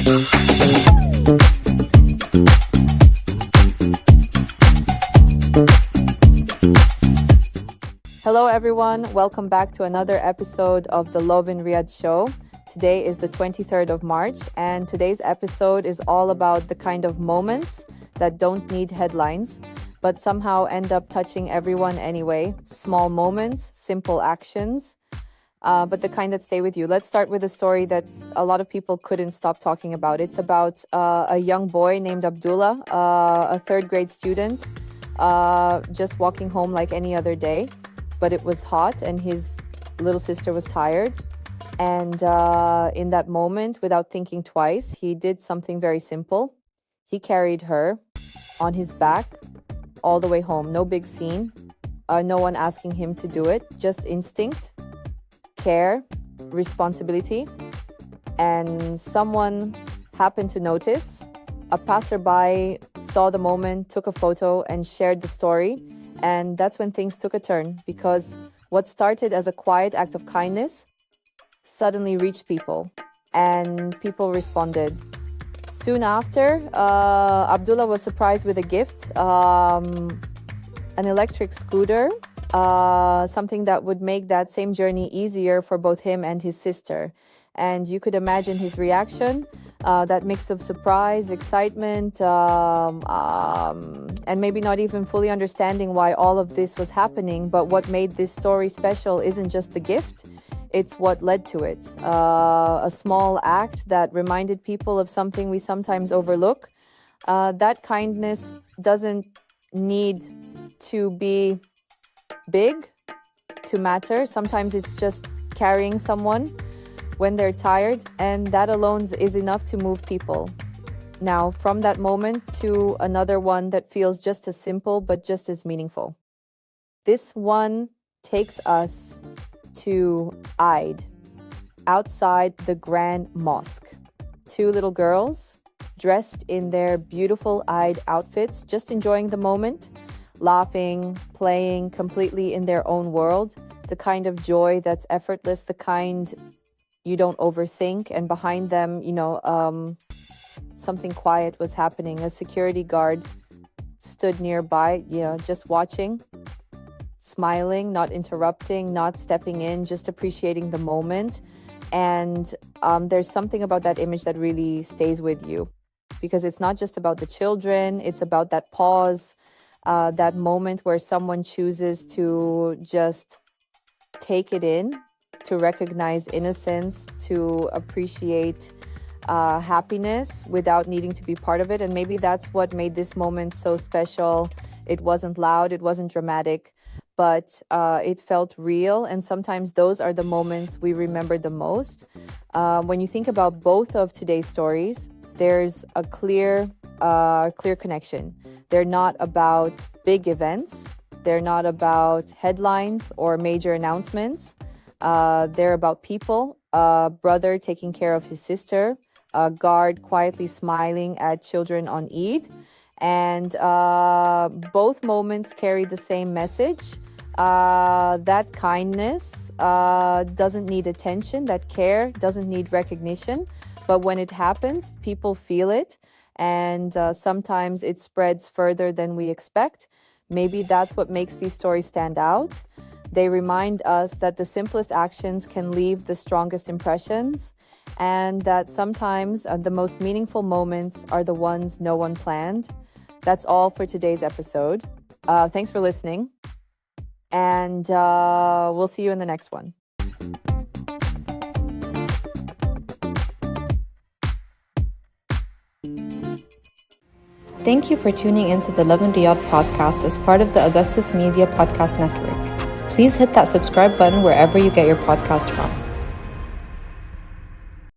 Hello everyone, welcome back to another episode of the Love in Riyadh show. Today is the 23rd of March and today's episode is all about the kind of moments that don't need headlines but somehow end up touching everyone anyway. Small moments, simple actions, but the kind that stay with you. Let's start with a story that a lot of people couldn't stop talking about. It's about a young boy named Abdullah, a third grade student, just walking home like any other day. But it was hot and his little sister was tired. And in that moment, without thinking twice, he did something very simple. He carried her on his back all the way home. No big scene, no one asking him to do it, just instinct, care, responsibility. And someone happened to notice. A passerby saw the moment, took a photo and shared the story. And that's when things took a turn, because what started as a quiet act of kindness suddenly reached people and people responded. Soon after, Abdullah was surprised with a gift, an electric scooter, something that would make that same journey easier for both him and his sister. And you could imagine his reaction. That mix of surprise, excitement, and maybe not even fully understanding why all of this was happening. But what made this story special isn't just the gift, it's what led to it. A small act that reminded people of something we sometimes overlook. That kindness doesn't need to be big to matter. Sometimes it's just carrying someone when they're tired, and that alone is enough to move people. Now, from that moment to another one that feels just as simple but just as meaningful. This one takes us to Eid, outside the Grand Mosque. Two little girls dressed in their beautiful Eid outfits, just enjoying the moment, laughing, playing, completely in their own world. The kind of joy that's effortless, the kind you don't overthink. And behind them, something quiet was happening. A security guard stood nearby, just watching, smiling, not interrupting, not stepping in, just appreciating the moment. And there's something about that image that really stays with you, because it's not just about the children, it's about that pause, that moment where someone chooses to just take it in, to recognize innocence, to appreciate happiness without needing to be part of it. And maybe that's what made this moment so special. It wasn't loud, it wasn't dramatic, but it felt real. And sometimes those are the moments we remember the most. When you think about both of today's stories, there's a clear connection. They're not about big events. They're not about headlines or major announcements. They're about people, a brother taking care of his sister, a guard quietly smiling at children on Eid. And both moments carry the same message. That kindness doesn't need attention, that care doesn't need recognition. But when it happens, people feel it. And sometimes it spreads further than we expect. Maybe that's what makes these stories stand out. They remind us that the simplest actions can leave the strongest impressions, and that sometimes the most meaningful moments are the ones no one planned. That's all for today's episode. Thanks for listening, and we'll see you in the next one. Thank you for tuning into the Love in Riyadh podcast as part of the Augustus Media Podcast Network. Please hit that subscribe button wherever you get your podcast from.